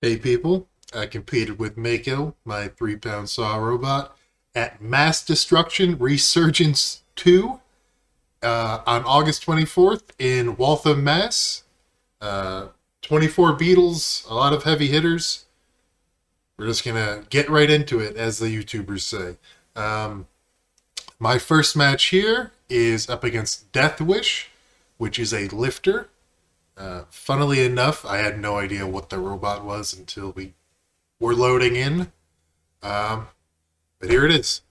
Hey people, I competed with Mako, my 3-pound saw robot, at MassDestruction Resurgence 2 on August 24th in Waltham, Mass. 24 beetles, a lot of heavy hitters. We're just gonna get right into it, as the YouTubers say. My first match here is up against Deathwish, which is a lifter. Funnily enough, I had no idea what the robot was until we were loading in. But here it is.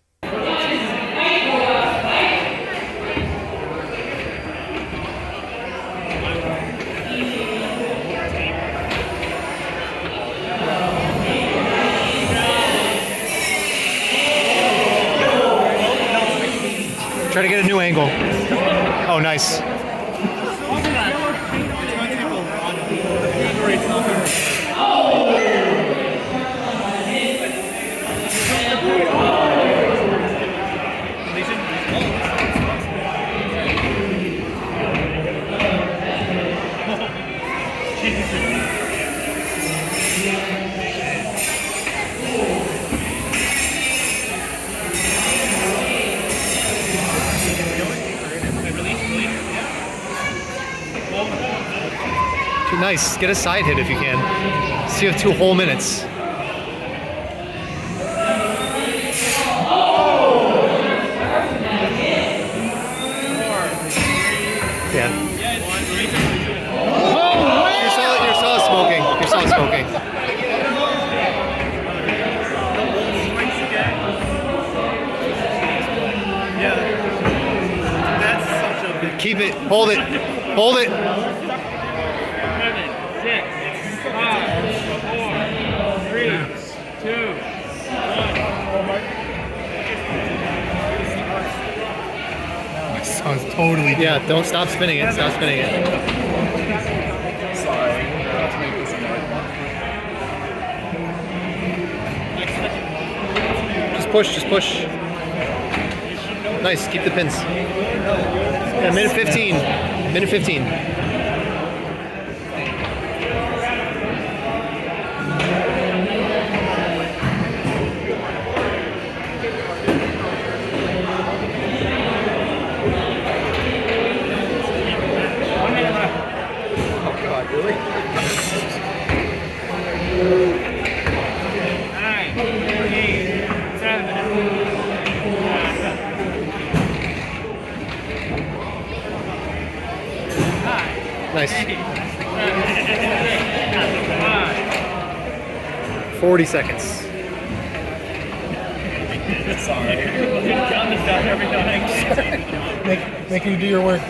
Try to get a new angle. Oh, nice. Nice. Get a side hit if you can. So you have 2 whole minutes. Yeah. You're saw smoking. You're saw smoking. Keep it. Hold it. Hold it. 6, 5, 4, 3, 2, 1. My saw's totally dead. Yeah, don't stop spinning it. Stop spinning it. Sorry. Just push. Just push. Nice. Keep the pins. Yeah, minute 15. Minute 15. Really? 9, 8, 7. Nice. 40 seconds. Sorry. Count this down every time. Make you do your work.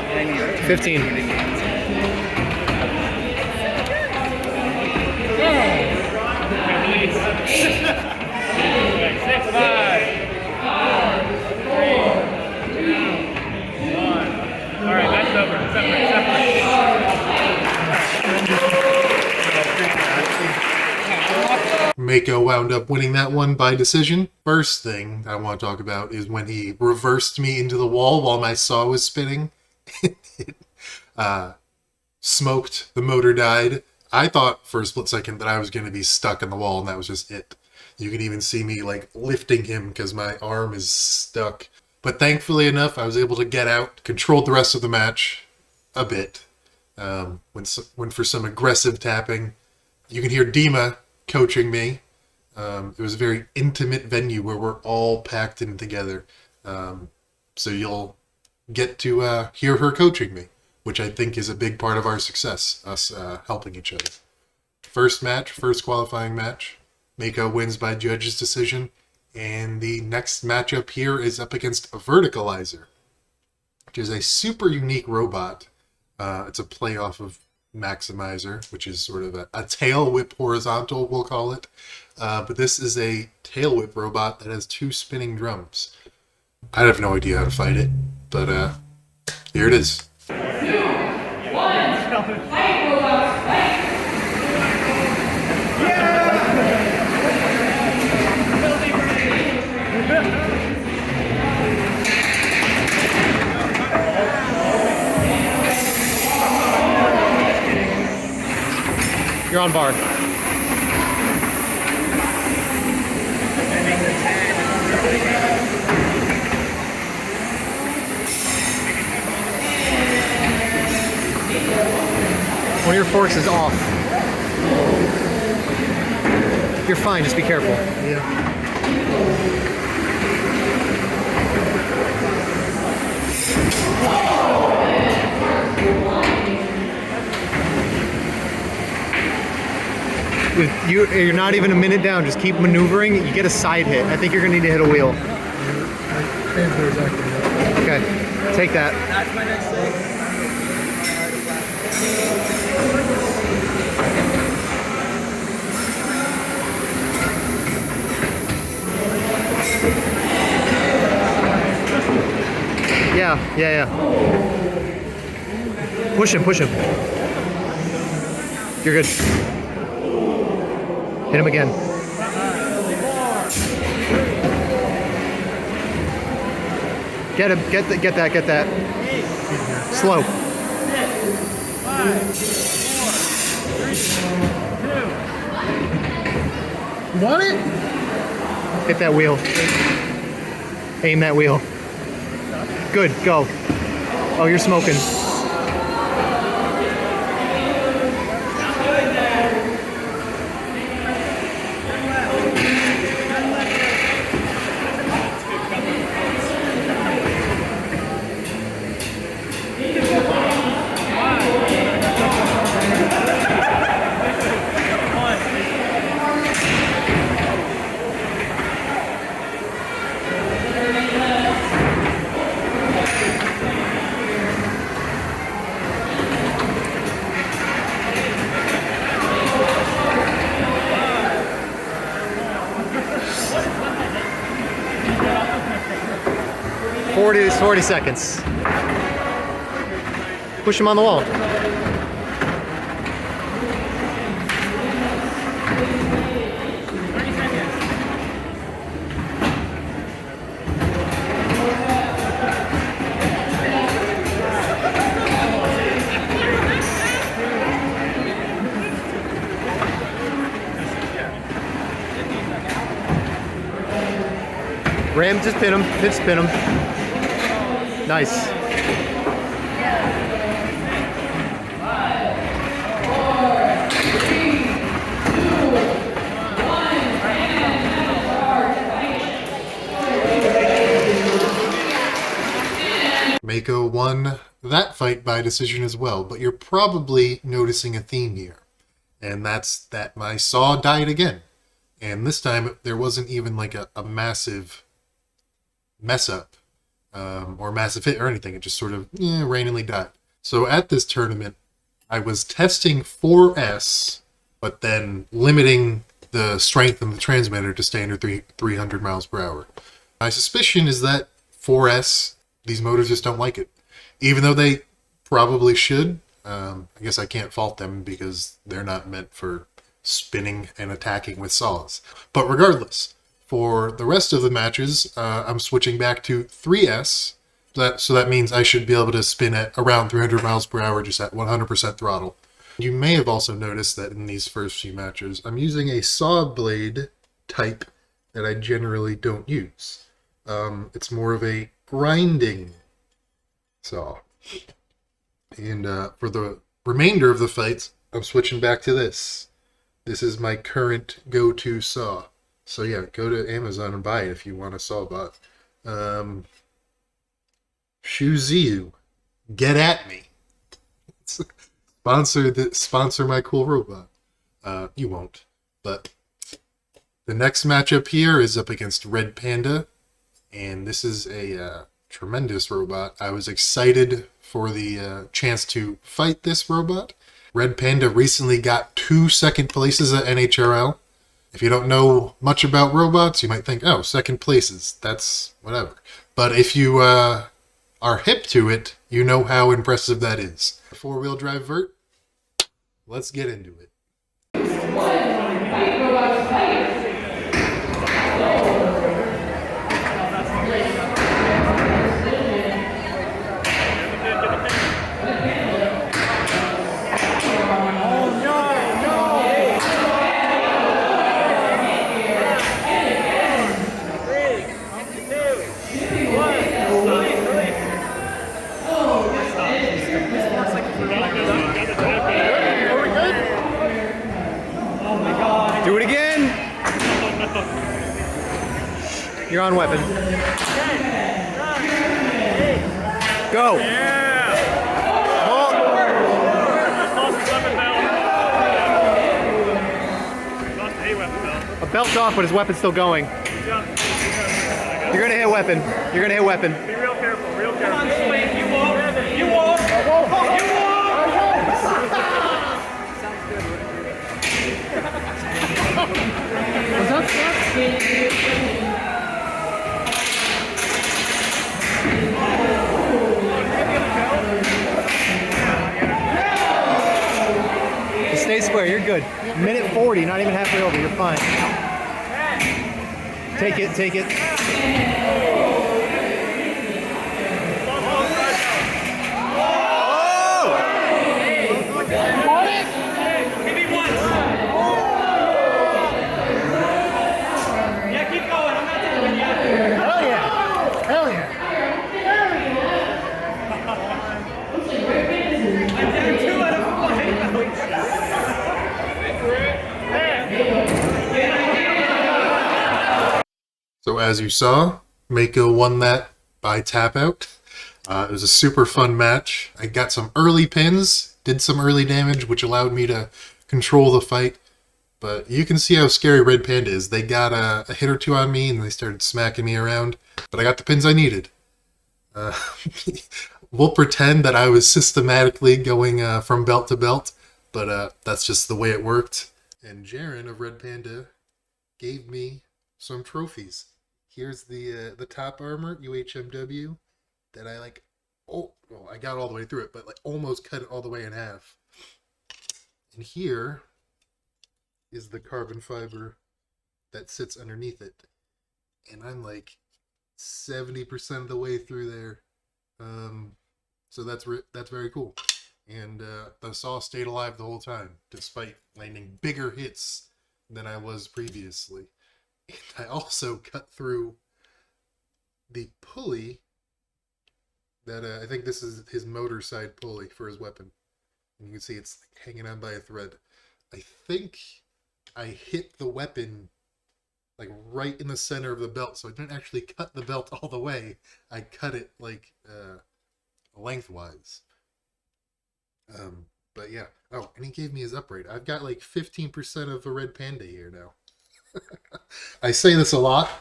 I 15. Six, 5, 4, 3, 2, 1. All right, that's over. Separate. Mako wound up winning that one by decision. First thing I want to talk about is when he reversed me into the wall while my saw was spinning. It smoked, the motor died. I thought for a split second that I was going to be stuck in the wall, and that was just it. You can even see me like lifting him because my arm is stuck. But thankfully enough, I was able to get out, controlled the rest of the match a bit. Went for some aggressive tapping. You can hear Dima coaching me. It was a very intimate venue where we're all packed in together. So you'll get to hear her coaching me, which I think is a big part of our success, us helping each other. First match, first qualifying match. Mako wins by judge's decision. And the next matchup here is up against a Verticalizer, which is a super unique robot. It's a play off of Maximizer, which is sort of a tail whip horizontal, we'll call it. But this is a tail whip robot that has 2 spinning drums. I have no idea how to fight it, but here it is. 2, 1, fight robots, fight! You're on bar. One of your forks is off. You're fine, just be careful. Yeah. You're not even a minute down, just keep maneuvering. You get a side hit. I think you're gonna need to hit a wheel. Transmitter's acting up. Okay, take that. That's my next thing. Yeah. Push him. You're good. Hit him again. Get him. Get that. Slow. 5, 4, 3, 2. Want it? Hit that wheel. Aim that wheel. Good, go. Oh, you're smoking. It's 40 seconds. Push him on the wall. Ram, just pin him. Just pin him. Nice. Mako won that fight by decision as well, but you're probably noticing a theme here. And that's that my saw died again. And this time there wasn't even like a massive mess up or massive hit or anything. It just sort of randomly died. So at this tournament, I was testing 4S, but then limiting the strength of the transmitter to standard 300 miles per hour. My suspicion is that 4S, these motors just don't like it. Even though they probably should, I guess I can't fault them because they're not meant for spinning and attacking with saws. But regardless, for the rest of the matches, I'm switching back to 3S. So that means I should be able to spin at around 300 miles per hour just at 100% throttle. You may have also noticed that in these first few matches, I'm using a saw blade type that I generally don't use. It's more of a grinding saw. And for the remainder of the fights, I'm switching back to this. This is my current go-to saw. So yeah, go to Amazon and buy it if you want a saw bot. Shuziu, get at me. Sponsor my cool robot. You won't. But the next matchup here is up against Red Panda. And this is a tremendous robot. I was excited for the chance to fight this robot. Red Panda recently got 2 second places at NHRL. If you don't know much about robots, you might think, oh, second places, that's whatever. But if you are hip to it, you know how impressive that is. 4-wheel drive vert, let's get into it. Do it again. You're on weapon. Go. Oh. Lost his weapon belt. Lost a weapon belt. A belt's off, but his weapon's still going. You're gonna hit weapon. You're gonna hit weapon. Be real careful, real careful. You won't. You won't. You won't. What's up? Just stay square. You're good. Minute 40. Not even halfway over. You're fine. Take it. Take it. So as you saw, Mako won that by tap out. It was a super fun match. I got some early pins, did some early damage, which allowed me to control the fight. But you can see how scary Red Panda is. They got a hit or two on me, and they started smacking me around. But I got the pins I needed. We'll pretend that I was systematically going from belt to belt, but that's just the way it worked. And Jaren of Red Panda gave me some trophies. Here's the top armor, UHMW, that I I got all the way through it, but like almost cut it all the way in half. And here is the carbon fiber that sits underneath it. And I'm like 70% of the way through there. So that's very cool. And the saw stayed alive the whole time, despite landing bigger hits than I was previously. And I also cut through the pulley that I think this is his motor side pulley for his weapon. And you can see it's like hanging on by a thread. I think I hit the weapon like right in the center of the belt, so I didn't actually cut the belt all the way. I cut it like lengthwise. But yeah. Oh, and he gave me his upgrade. I've got like 15% of a Red Panda here now. I say this a lot,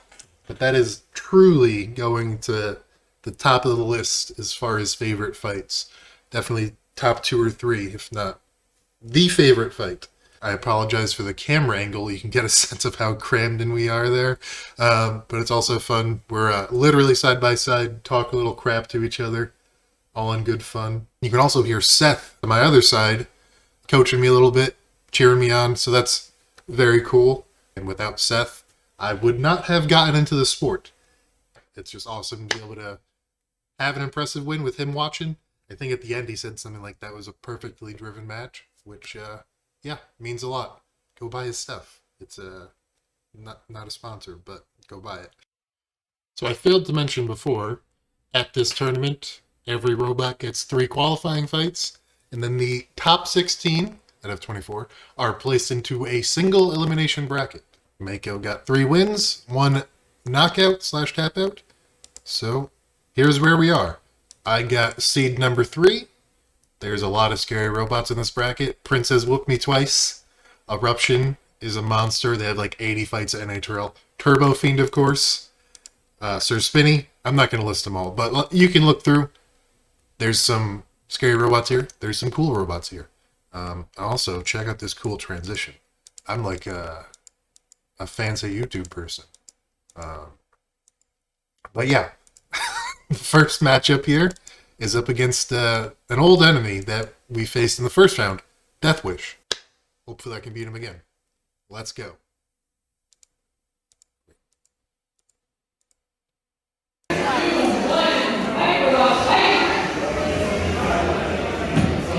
but that is truly going to the top of the list as far as favorite fights. Definitely top 2 or 3, if not the favorite fight. I apologize for the camera angle. You can get a sense of how crammed in we are there. But it's also fun. We're literally side by side, talk a little crap to each other, all in good fun. You can also hear Seth on my other side coaching me a little bit, cheering me on. So that's very cool. And without Seth, I would not have gotten into the sport. It's just awesome to be able to have an impressive win with him watching. I think at the end he said something like that was a perfectly driven match, which, yeah, means a lot. Go buy his stuff. It's not a sponsor, but go buy it. So I failed to mention before, at this tournament, every robot gets 3 qualifying fights, and then the top 16 out of 24 are placed into a single elimination bracket. Mako got 3 wins, 1 knockout / tap out. So here's where we are. I got seed number 3. There's a lot of scary robots in this bracket. Prince has whooped me twice. Eruption is a monster. They have like 80 fights at NHL. Turbo Fiend, of course. Sir Spinny. I'm not going to list them all, but you can look through. There's some scary robots here. There's some cool robots here. Also, check out this cool transition. I'm like a fancy YouTube person. But yeah, the first matchup here is up against an old enemy that we faced in the first round, Deathwish. Hopefully I can beat him again. Let's go.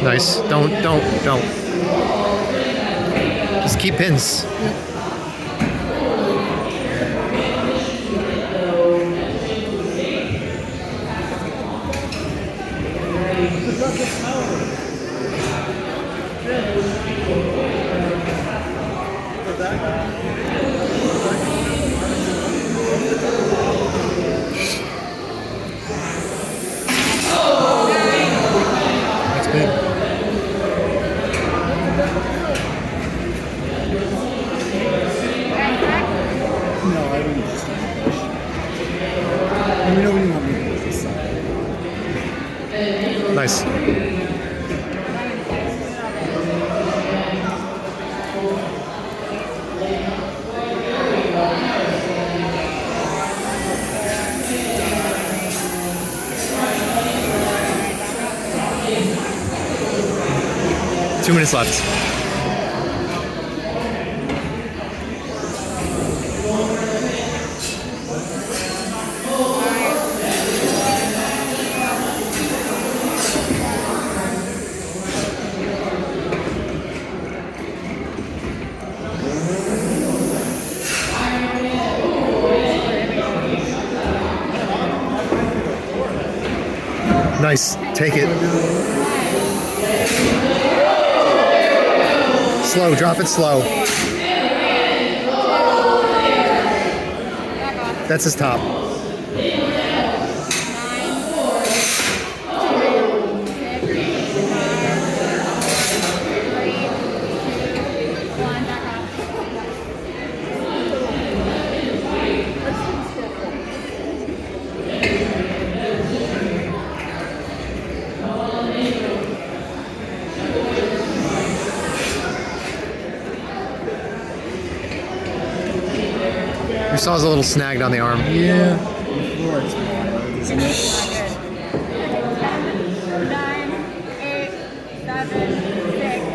Nice. Don't. Just keep pins. That's big. No, I wouldn't just push. And you know when you want me to push this side. Nice. Two minutes left. Nice. Take it. Slow. Drop it slow. That's his top. Your saw's a little snagged on the arm. Yeah. The floor is wild, isn't it? 9, 8, 7, 6,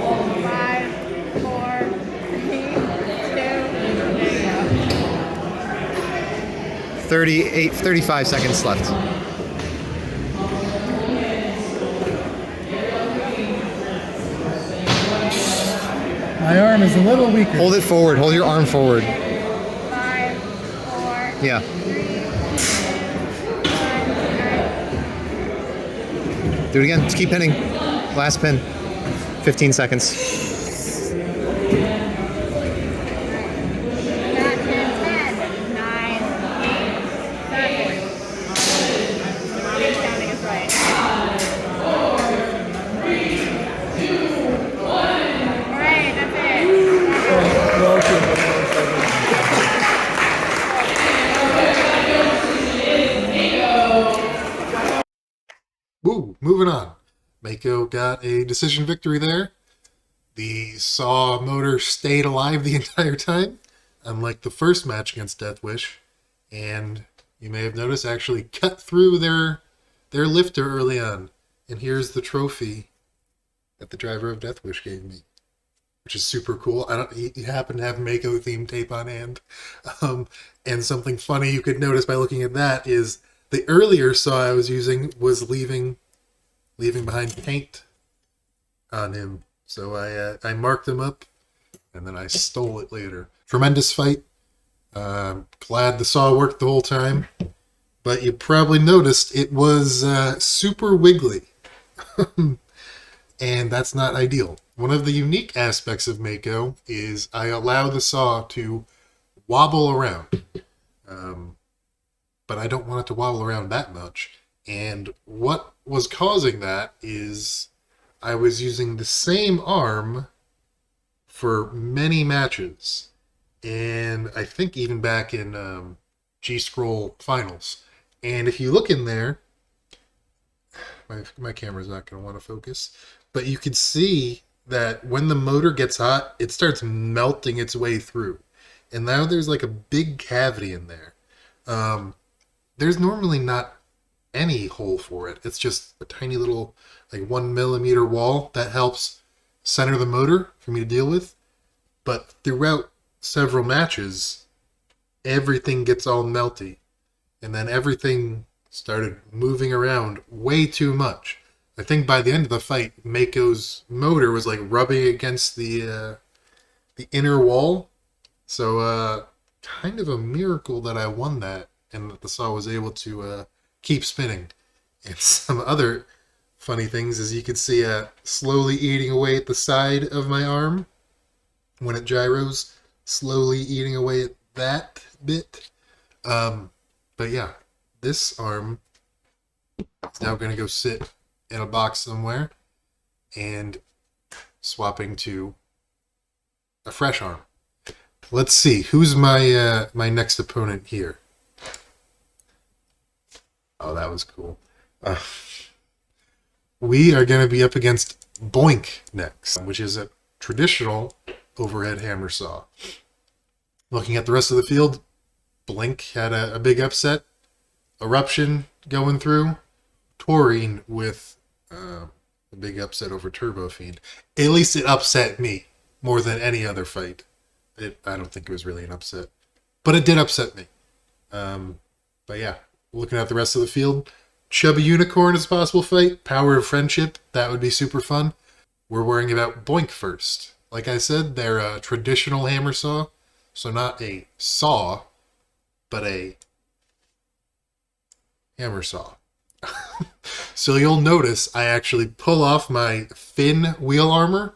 5, 4, 3, 2, 38, 35 seconds left. My arm is a little weaker. Hold it forward. Hold your arm forward. 5, 4, Yeah. 3, 2, Do it again. Just keep pinning. Last pin. 15 seconds. 10, 9, 8, 7. Counting is right. Alright, that's it. Woo, moving on. Mako got a decision victory there. The saw motor stayed alive the entire time, unlike the first match against Deathwish. And you may have noticed actually cut through their lifter early on. And here's the trophy that the driver of Deathwish gave me, which is super cool. He happened to have Mako themed tape on hand. And something funny you could notice by looking at that is the earlier saw I was using was leaving behind paint on him. So I marked him up, and then I stole it later. Tremendous fight. Glad the saw worked the whole time. But you probably noticed it was super wiggly. And that's not ideal. One of the unique aspects of Mako is I allow the saw to wobble around. But I don't want it to wobble around that much. And what was causing that is I was using the same arm for many matches. And I think even back in G-Scroll Finals. And if you look in there, my camera's not going to want to focus, but you can see that when the motor gets hot, it starts melting its way through. And now there's like a big cavity in there. There's normally not any hole for it. It's just a tiny little like 1 millimeter wall that helps center the motor for me to deal with. But throughout several matches, everything gets all melty. And then everything started moving around way too much. I think by the end of the fight, Mako's motor was like rubbing against the inner wall. So kind of a miracle that I won that and that the saw was able to keep spinning. And some other funny things is you could see slowly eating away at the side of my arm when it gyros. slowly eating away at that bit. But yeah, this arm is now going to go sit in a box somewhere and swapping to a fresh arm. Let's see, who's my my next opponent here? Oh, that was cool. We are going to be up against Boink next, which is a traditional overhead hammer saw. Looking at the rest of the field, Blink had a big upset. Eruption going through. Taurine with a big upset over Turbo Fiend. At least it upset me more than any other fight. I don't think it was really an upset. But it did upset me. But yeah, looking at the rest of the field, Chubby Unicorn is a possible fight. Power of Friendship, that would be super fun. We're worrying about Boink first. Like I said, they're a traditional hammer saw. So not a saw, but a hammer saw. So you'll notice I actually pull off my fin wheel armor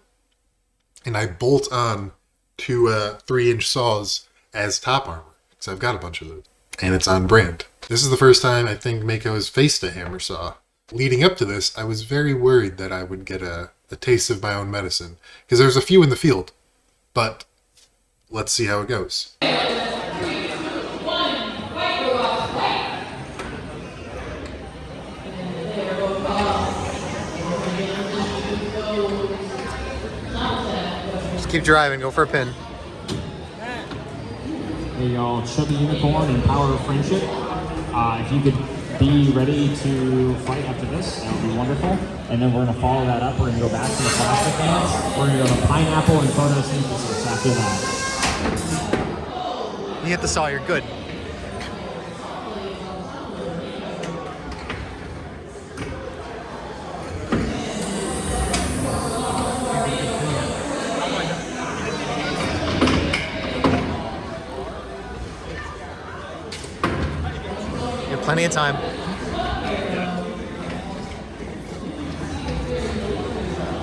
and I bolt on two 3-inch saws as top armor. Because I've got a bunch of those. And it's on brand. This is the first time I think Mako has faced a hammer saw. Leading up to this, I was very worried that I would get a taste of my own medicine. Because there's a few in the field. But let's see how it goes. Just keep driving. Go for a pin. Hey y'all, Chubby Unicorn and Power of Friendship. If you could be ready to fight after this, that would be wonderful. And then we're going to follow that up. We're going to go back to the plastic hands. We're going to go to Pineapple and Photosynthesis after that. You hit the saw. You're good. You have plenty of time.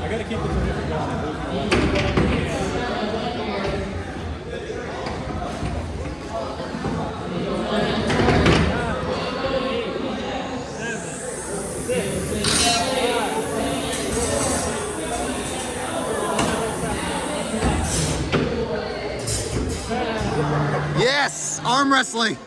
I gotta keep the different going. Yes! Arm wrestling!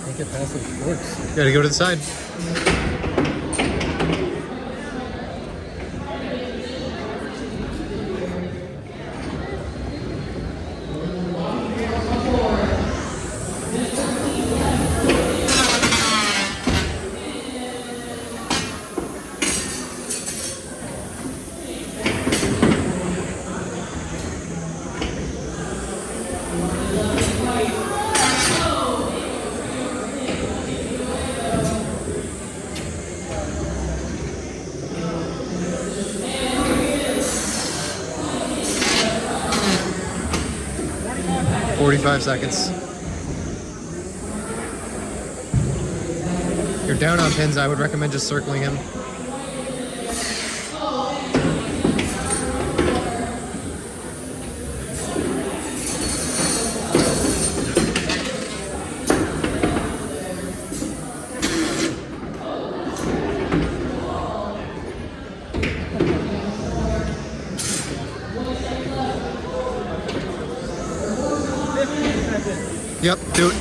Can't get past those forks. You gotta go to the side. "45 seconds. You're down on pins. I would recommend just circling him. Yep, do it.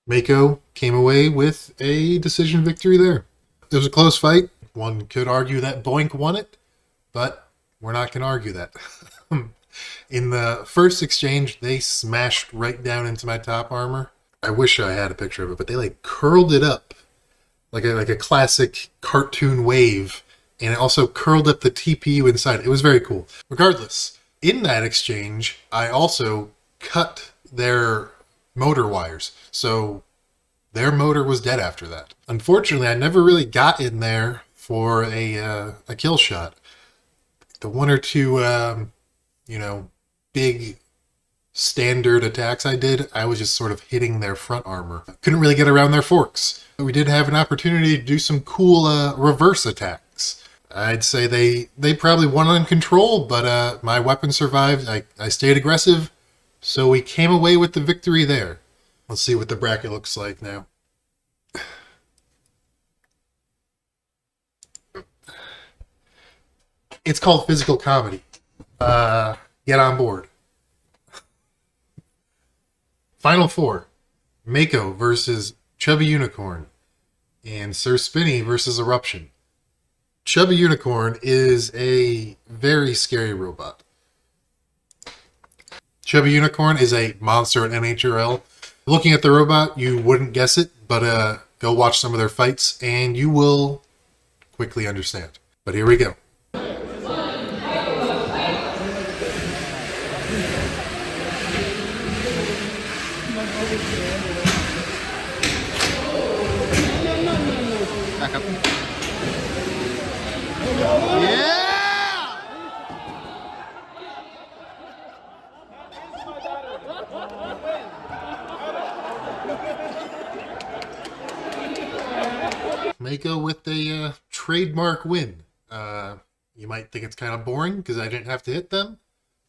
Mako came away with a decision victory there. It was a close fight. One could argue that Boink won it, but we're not going to argue that. In the first exchange, they smashed right down into my top armor. I wish I had a picture of it, but they like curled it up like a classic cartoon wave, and it also curled up the TPU inside. It was very cool. Regardless, in that exchange, I also cut their motor wires, so their motor was dead after that. Unfortunately, I never really got in there for a kill shot. The one or two, big standard attacks I did, I was just sort of hitting their front armor. Couldn't really get around their forks. But we did have an opportunity to do some cool reverse attacks. I'd say they probably won on control, but my weapon survived. I stayed aggressive, so we came away with the victory there. Let's see what the bracket looks like now. It's called physical comedy. Get on board. Final four. Mako versus Chubby Unicorn. And Sir Spinny versus Eruption. Chubby Unicorn is a very scary robot. Chubby Unicorn is a monster at NHRL. Looking at the robot, you wouldn't guess it, but go watch some of their fights and you will quickly understand. But here we go. Back up. Yeah! Mako with a trademark win. You might think it's kind of boring because I didn't have to hit them,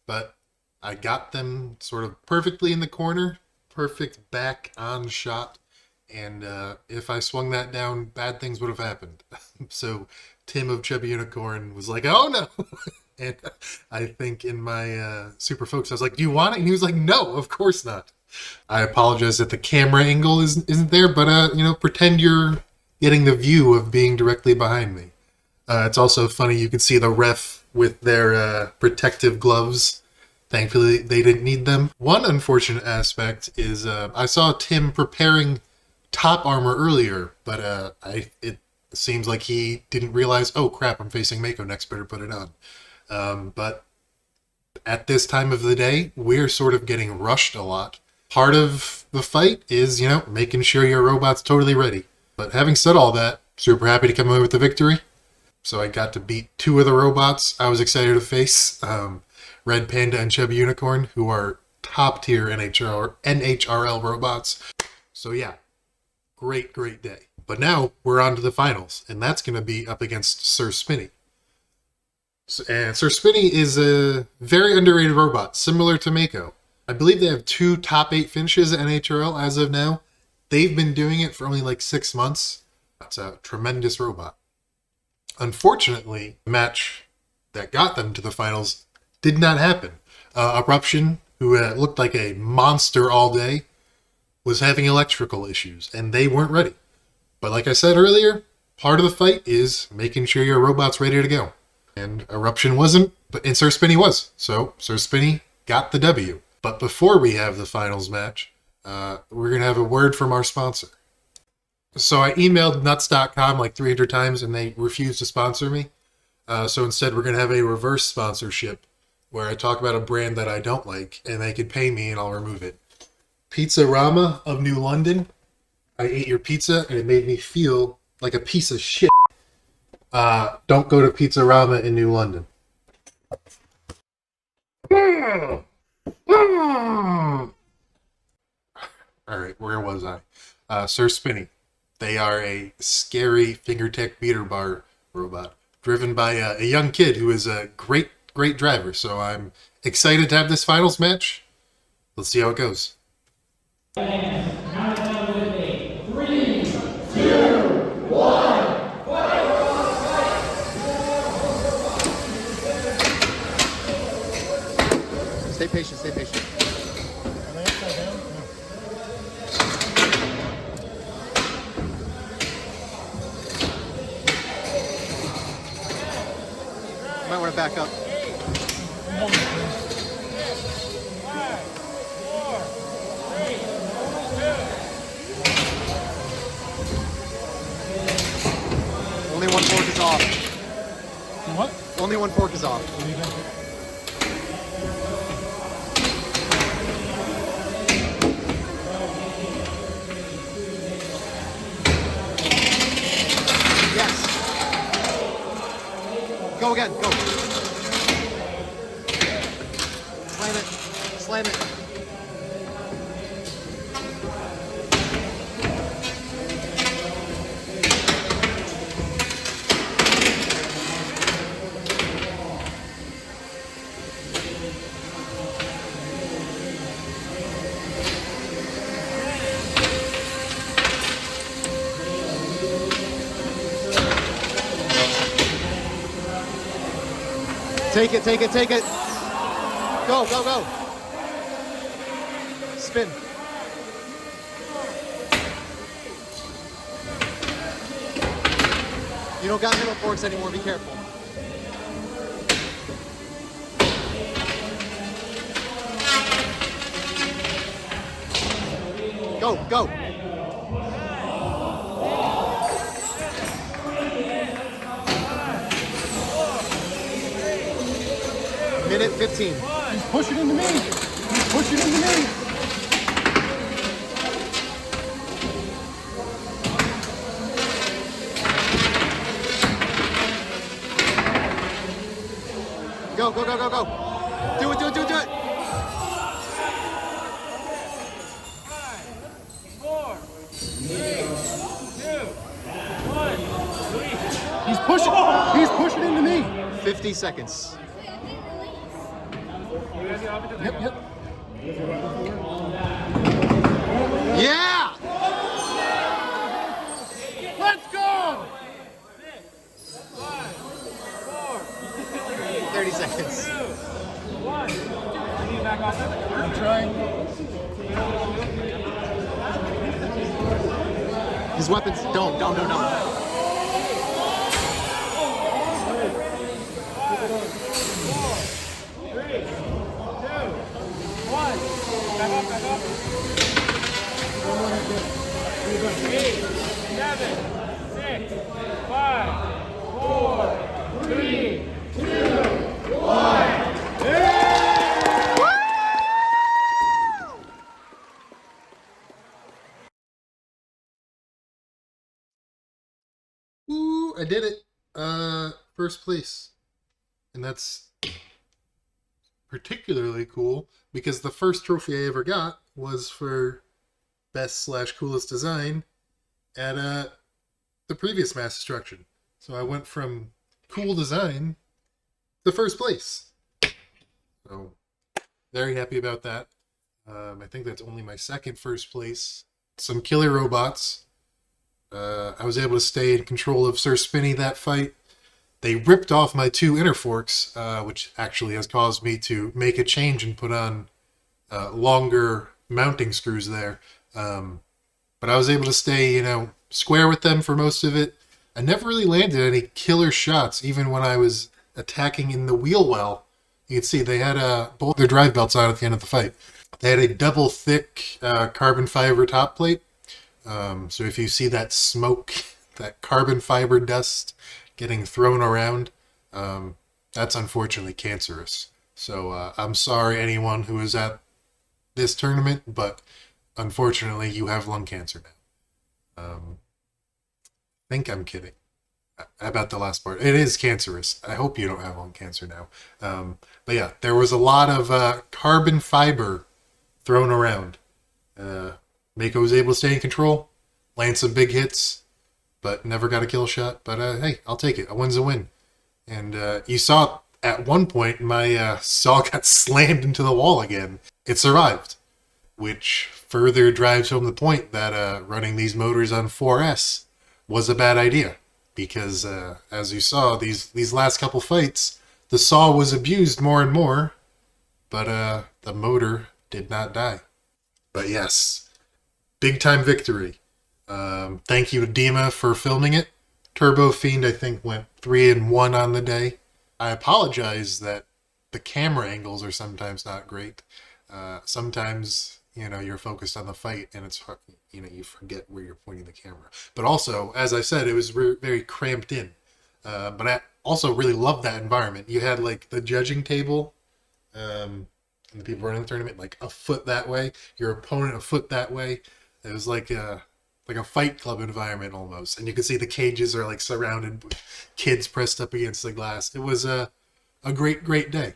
but I got them sort of perfectly in the corner, perfect back on shot, and if I swung that down, bad things would have happened. So Tim of Chubby Unicorn was like, oh no! And I think in my Super Focus, I was like, do you want it? And he was like, no, of course not. I apologize that the camera angle isn't there, but pretend you're getting the view of being directly behind me. It's also funny, you can see the ref with their protective gloves. Thankfully, they didn't need them. One unfortunate aspect is I saw Tim preparing top armor earlier, but it seems like he didn't realize, oh crap, I'm facing Mako next, better put it on. But at this time of the day, we're sort of getting rushed a lot. Part of the fight is, making sure your robot's totally ready. But having said all that, super happy to come away with the victory. So I got to beat two of the robots I was excited to face. Red Panda and Chubby Unicorn, who are top tier NHRL robots. So yeah, great day. But now we're on to the finals, and that's going to be up against Sir Spinny. And Sir Spinny is a very underrated robot, similar to Mako. I believe they have 2 top 8 finishes at NHRL as of now. They've been doing it for only like 6 months. That's a tremendous robot. Unfortunately, the match that got them to the finals did not happen. Eruption, who looked like a monster all day, was having electrical issues, and they weren't ready. But like I said earlier, part of the fight is making sure your robot's ready to go. And Eruption wasn't, and Sir Spinny was. So Sir Spinny got the W. But before we have the finals match, we're going to have a word from our sponsor. So I emailed nuts.com like 300 times and they refused to sponsor me. So instead we're going to have a reverse sponsorship where I talk about a brand that I don't like and they could pay me and I'll remove it. Pizzarama of New London. I ate your pizza and it made me feel like a piece of shit. Don't go to Pizzarama in New London. Alright, where was I? Sir Spinny. They are a scary fingertech beater bar robot driven by a young kid who is a great driver. So I'm excited to have this finals match. Let's see how it goes. 3, 2, 1. Stay patient, stay patient. Might want to back up. Only one fork is off. What? Only one fork is off. What do you think? Yes. Go again. Go. Slam it. Slam it. Take it, take it, take it. Go, go, go. Spin. You don't got middle forks anymore, be careful. Go, go. Minute 15. He's pushing into me. He's pushing into me. Go, go, go, go, go. Do it, do it, do it, do it. 4, 3, 2, 1. He's pushing into me. 50 seconds. Yep, yep. Yeah! Let's go! 30 seconds. 1. Can you back off of it? I'm trying. His weapons, don't. 1. Back up, back up. 8, 7, 6, 5, 4, 3, 2, 1. Woo! I did it. First place. And that's particularly cool because the first trophy I ever got was for best/coolest design at the previous MassDestruction. So I went from cool design to first place. So very happy about that. I think that's only my second first place. Some killer robots. I was able to stay in control of Sir Spinny that fight. They ripped off my 2 inner forks, which actually has caused me to make a change and put on longer mounting screws there. But I was able to stay, square with them for most of it. I never really landed any killer shots, even when I was attacking in the wheel well. You can see they had both their drive belts on at the end of the fight. They had a double thick carbon fiber top plate. So if you see that smoke, that carbon fiber dust getting thrown around, that's unfortunately cancerous. So I'm sorry anyone who is at this tournament, but unfortunately you have lung cancer now. I think I'm kidding about the last part. It is cancerous. I hope you don't have lung cancer now. But yeah, there was a lot of carbon fiber thrown around. Mako was able to stay in control, land some big hits, but never got a kill shot. But hey, I'll take it. A win's a win. And you saw at one point my saw got slammed into the wall again. It survived, which further drives home the point that running these motors on 4S was a bad idea. Because as you saw, these last couple fights, the saw was abused more and more, but the motor did not die. But yes, big time victory. Thank you to Dima for filming it. Turbo Fiend, I think, went 3-1 on the day. I apologize that the camera angles are sometimes not great. Sometimes you're focused on the fight and it's hard, you forget where you're pointing the camera. But also, as I said, it was very cramped in. But I also really loved that environment. You had like the judging table, and the people running the tournament like a foot that way, your opponent a foot that way. It was like a fight club environment almost, and you could see the cages are like surrounded with kids pressed up against the glass. It was a great day.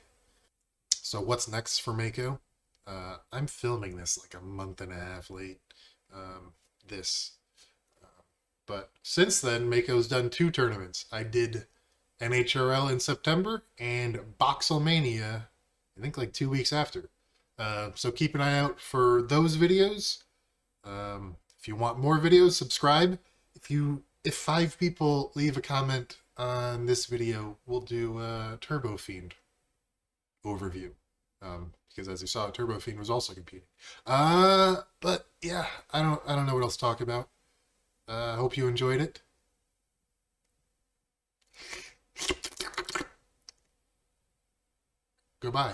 So what's next for Mako? I'm filming this like a month and a half late. This. But since then, Mako's done 2 tournaments. I did NHRL in September and Boxelmania, I think like 2 weeks after. So keep an eye out for those videos. If you want more videos, subscribe. If 5 people leave a comment on this video, we'll do a Turbo Fiend overview. Because as you saw, Turbo Fiend was also competing. But yeah, I don't know what else to talk about. Hope you enjoyed it. Goodbye.